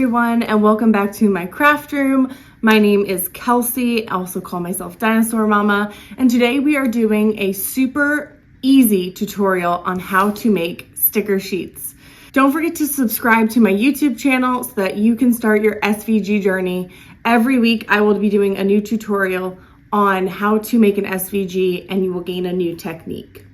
everyone, and welcome back to my craft room. My name is Kelsey. I also call myself Dinosaur Mama, and today we are doing a super easy tutorial on how to make sticker sheets. Don't forget to subscribe to my YouTube channel so that you can start your SVG journey. Every week I will be doing a new tutorial on how to make an SVG, and you will gain a new technique.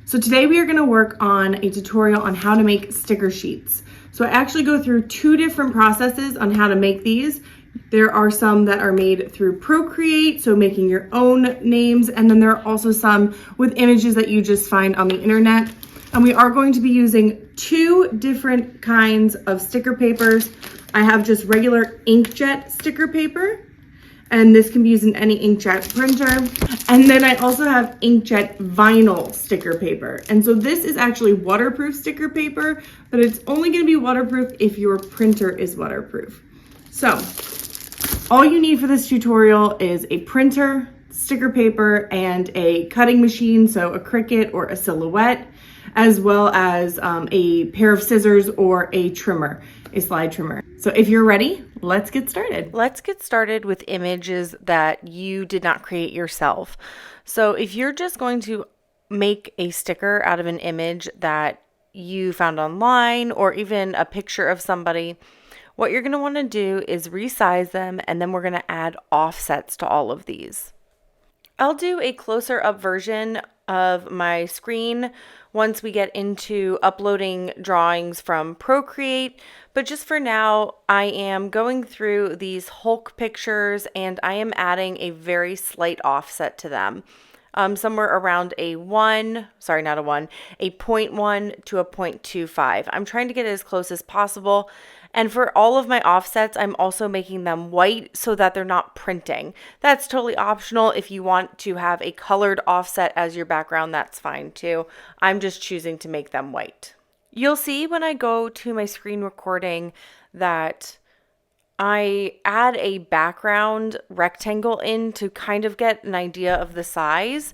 So today we are going to work on a tutorial on how to make sticker sheets. So I actually go through two different processes on how to make these. There are some that are made through Procreate, so making your own names, and then there are also some with images that you just find on the internet. And we are going to be using two different kinds of sticker papers. I have just regular inkjet sticker paper, and this can be used in any inkjet printer. And then I also have inkjet vinyl sticker paper. And so this is actually waterproof sticker paper, but it's only gonna be waterproof if your printer is waterproof. So all you need for this tutorial is a printer, sticker paper, and a cutting machine, so a Cricut or a Silhouette, as well as a pair of scissors or a trimmer, a slide trimmer. So if you're ready, let's get started. Let's get started with images that you did not create yourself. So if you're just going to make a sticker out of an image that you found online or even a picture of somebody, what you're going to want to do is resize them, and then we're going to add offsets to all of these. I'll do a closer up version of my screen once we get into uploading drawings from Procreate, but just for now, I am going through these Hulk pictures and I am adding a very slight offset to them. Somewhere around a 0.1 to a 0.25. I'm trying to get it as close as possible. And for all of my offsets, I'm also making them white so that they're not printing. That's totally optional. If you want to have a colored offset as your background, that's fine too. I'm just choosing to make them white. You'll see when I go to my screen recording that I add a background rectangle in to kind of get an idea of the size.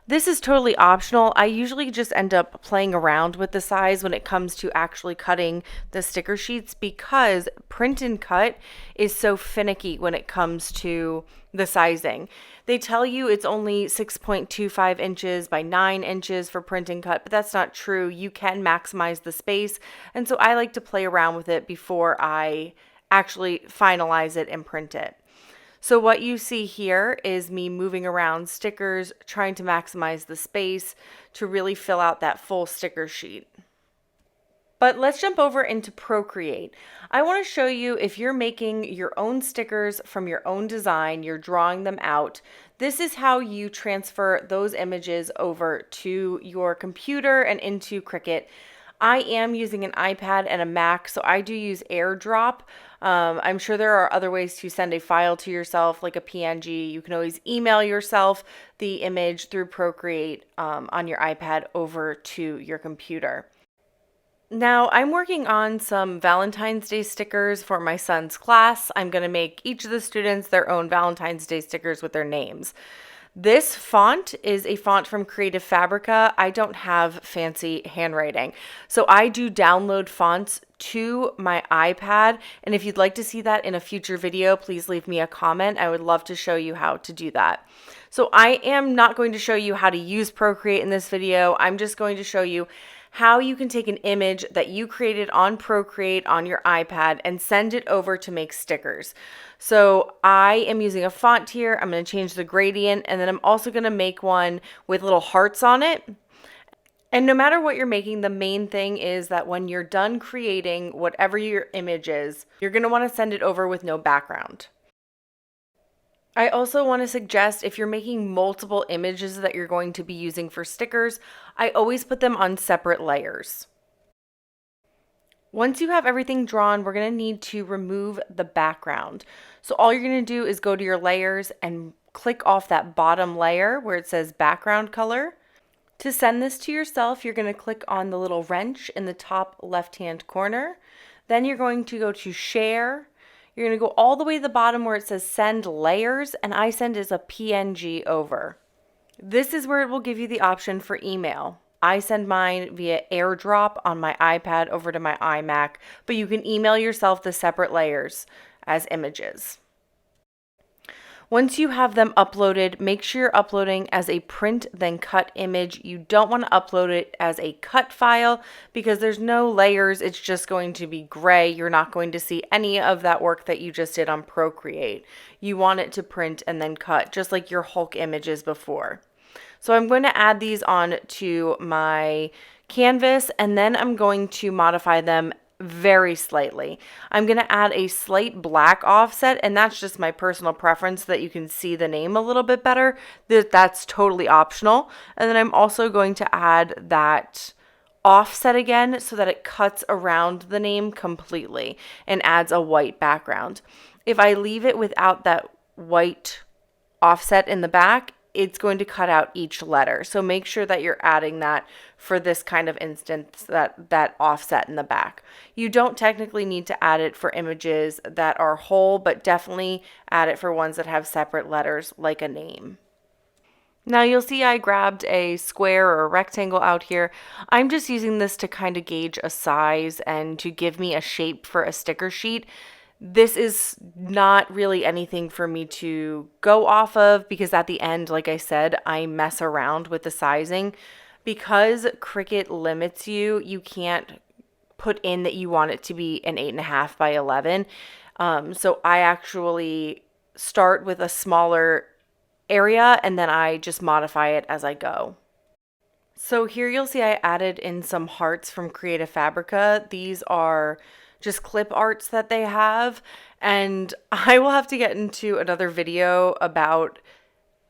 This is totally optional. I usually just end up playing around with the size when it comes to actually cutting the sticker sheets because print and cut is so finicky when it comes to the sizing. They tell you it's only 6.25 inches by 9 inches for print and cut, but that's not true. You can maximize the space, and so I like to play around with it before I actually finalize it and print it. So what you see here is me moving around stickers, trying to maximize the space to really fill out that full sticker sheet. But let's jump over into Procreate. I want to show you if you're making your own stickers from your own design, you're drawing them out. This is how you transfer those images over to your computer and into Cricut. I am using an iPad and a Mac, so I do use AirDrop. I'm sure there are other ways to send a file to yourself, like a PNG. You can always email yourself the image through Procreate on your iPad over to your computer. Now, I'm working on some Valentine's Day stickers for my son's class. I'm going to make each of the students their own Valentine's Day stickers with their names. This font is a font from Creative Fabrica. I don't have fancy handwriting, so I do download fonts to my iPad, and if you'd like to see that in a future video, please leave me a comment. I would love to show you how to do that. So I am not going to show you how to use Procreate in this video. I'm just going to show you how you can take an image that you created on Procreate on your iPad and send it over to make stickers. So I am using a font here. I'm going to change the gradient, and then I'm also going to make one with little hearts on it. And no matter what you're making, the main thing is that when you're done creating whatever your image is, you're going to want to send it over with no background. I also want to suggest if you're making multiple images that you're going to be using for stickers, I always put them on separate layers. Once you have everything drawn, we're going to need to remove the background. So all you're going to do is go to your layers and click off that bottom layer where it says background color. To send this to yourself, you're going to click on the little wrench in the top left-hand corner. Then you're going to go to share. You're going to go all the way to the bottom where it says send layers, and I send as a PNG over. This is where it will give you the option for email. I send mine via AirDrop on my iPad over to my iMac, but you can email yourself the separate layers as images. Once you have them uploaded, make sure you're uploading as a print then cut image. You don't want to upload it as a cut file because there's no layers. It's just going to be gray. You're not going to see any of that work that you just did on Procreate. You want it to print and then cut, just like your Hulk images before. So I'm going to add these on to my canvas, and then I'm going to modify them very slightly. I'm going to add a slight black offset, and that's just my personal preference so that you can see the name a little bit better. That's totally optional. And then I'm also going to add that offset again so that it cuts around the name completely and adds a white background. If I leave it without that white offset in the back, it's going to cut out each letter. So make sure that you're adding that for this kind of instance, that offset in the back. You don't technically need to add it for images that are whole, but definitely add it for ones that have separate letters like a name. Now you'll see I grabbed a square or a rectangle out here. I'm just using this to kind of gauge a size and to give me a shape for a sticker sheet. This is not really anything for me to go off of because at the end, like I said, I mess around with the sizing. Because Cricut limits you, you can't put in that you want it to be an 8.5 by 11. So I actually start with a smaller area and then I just modify it as I go. So here you'll see I added in some hearts from Creative Fabrica. These are just clip arts that they have, and I will have to get into another video about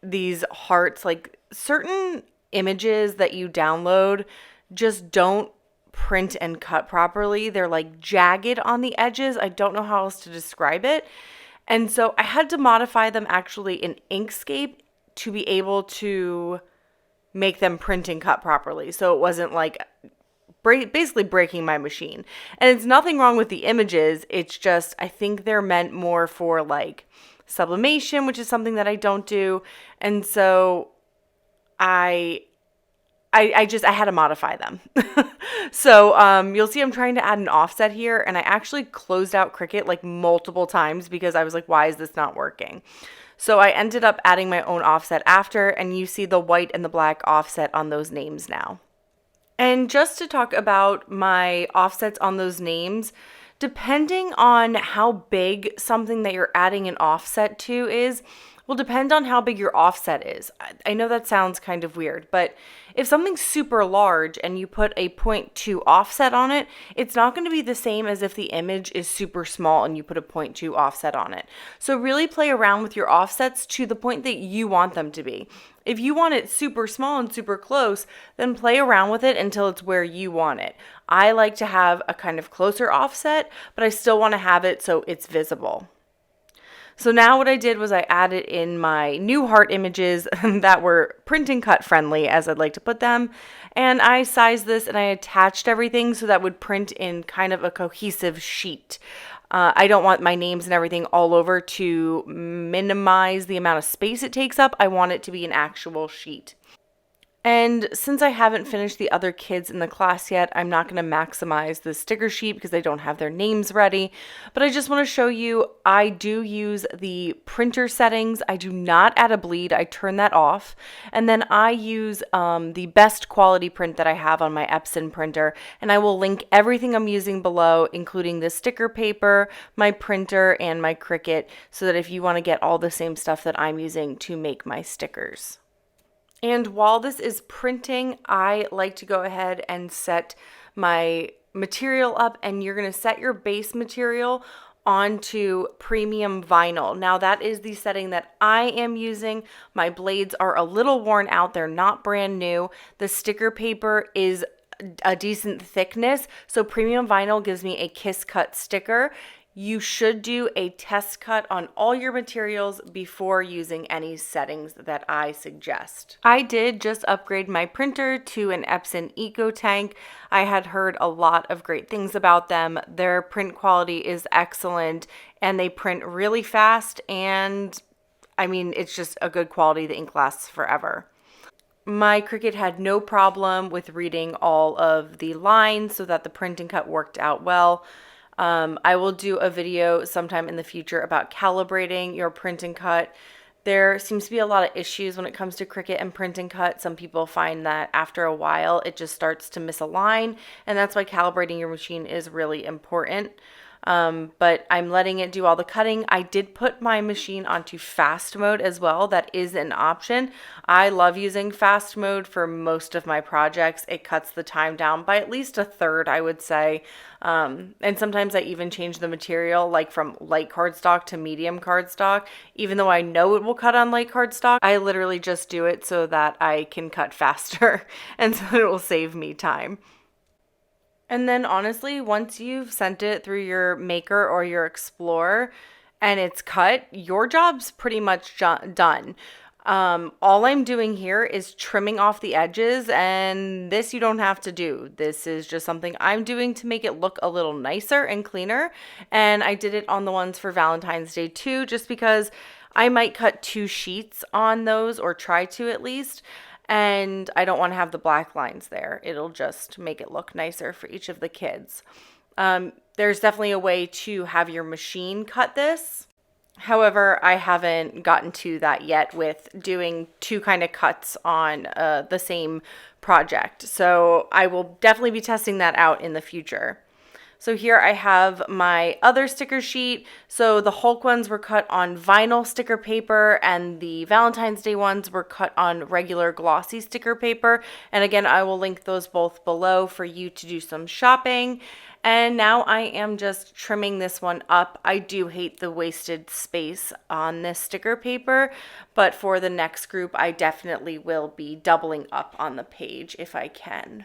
these hearts. Like certain images that you download just don't print and cut properly. They're like jagged on the edges. I don't know how else to describe it. And so I had to modify them actually in Inkscape to be able to make them print and cut properly. So it wasn't like basically breaking my machine. And it's nothing wrong with the images. It's just, I think they're meant more for like sublimation, which is something that I don't do. And so I had to modify them. So you'll see I'm trying to add an offset here, and I actually closed out Cricut like multiple times because I was like, why is this not working? So I ended up adding my own offset after, and you see the white and the black offset on those names now. And just to talk about my offsets on those names, depending on how big something that you're adding an offset to is, will depend on how big your offset is. I know that sounds kind of weird, but if something's super large and you put a 0.2 offset on it, it's not going to be the same as if the image is super small and you put a 0.2 offset on it. So really play around with your offsets to the point that you want them to be. If you want it super small and super close, then play around with it until it's where you want it. I like to have a kind of closer offset, but I still want to have it so it's visible. So now what I did was I added in my new heart images that were print and cut friendly, as I'd like to put them. And I sized this and I attached everything so that would print in kind of a cohesive sheet. I don't want my names and everything all over to minimize the amount of space it takes up. I want it to be an actual sheet. And since I haven't finished the other kids in the class yet, I'm not going to maximize the sticker sheet because I don't have their names ready. But I just want to show you, I do use the printer settings. I do not add a bleed. I turn that off. And then I use the best quality print that I have on my Epson printer. And I will link everything I'm using below, including the sticker paper, my printer, and my Cricut, so that if you want to get all the same stuff that I'm using to make my stickers. And while this is printing, I like to go ahead and set my material up, and you're going to set your base material onto premium vinyl. Now that is the setting that I am using. My blades are a little worn out. They're not brand new. The sticker paper is a decent thickness. So premium vinyl gives me a kiss cut sticker. You should do a test cut on all your materials before using any settings that I suggest. I did just upgrade my printer to an Epson EcoTank. I had heard a lot of great things about them. Their print quality is excellent and they print really fast, and I mean, it's just a good quality. The ink lasts forever. My Cricut had no problem with reading all of the lines so that the print and cut worked out well. I will do a video sometime in the future about calibrating your print and cut. There seems to be a lot of issues when it comes to Cricut and print and cut. Some people find that after a while it just starts to misalign, and that's why calibrating your machine is really important. But I'm letting it do all the cutting. I did put my machine onto fast mode as well. That is an option. I love using fast mode for most of my projects. It cuts the time down by at least a third, I would say. And sometimes I even change the material, like from light cardstock to medium cardstock. Even though I know it will cut on light cardstock, I literally just do it so that I can cut faster and so it will save me time. And then honestly, once you've sent it through your Maker or your Explorer and it's cut, your job's pretty much done. All I'm doing here is trimming off the edges, and this you don't have to do. This is just something I'm doing to make it look a little nicer and cleaner. And I did it on the ones for Valentine's Day too, just because I might cut 2 sheets on those, or try to at least. And I don't want to have the black lines there. It'll just make it look nicer for each of the kids. There's definitely a way to have your machine cut this. However, I haven't gotten to that yet with doing 2 kind of cuts on the same project. So I will definitely be testing that out in the future. So here I have my other sticker sheet. So the Hulk ones were cut on vinyl sticker paper, and the Valentine's Day ones were cut on regular glossy sticker paper. And again, I will link those both below for you to do some shopping. And now I am just trimming this one up. I do hate the wasted space on this sticker paper, but for the next group, I definitely will be doubling up on the page if I can.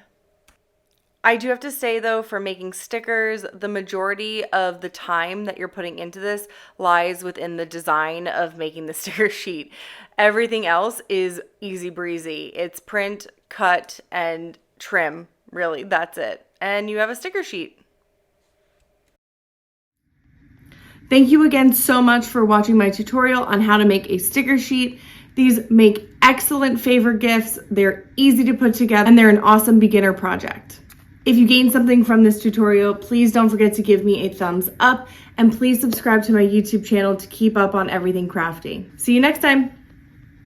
I do have to say though, for making stickers, the majority of the time that you're putting into this lies within the design of making the sticker sheet. Everything else is easy breezy. It's print, cut, and trim. Really, that's it. And you have a sticker sheet. Thank you again so much for watching my tutorial on how to make a sticker sheet. These make excellent favor gifts. They're easy to put together, and they're an awesome beginner project. If you gained something from this tutorial, please don't forget to give me a thumbs up, and please subscribe to my YouTube channel to keep up on everything crafty. See you next time.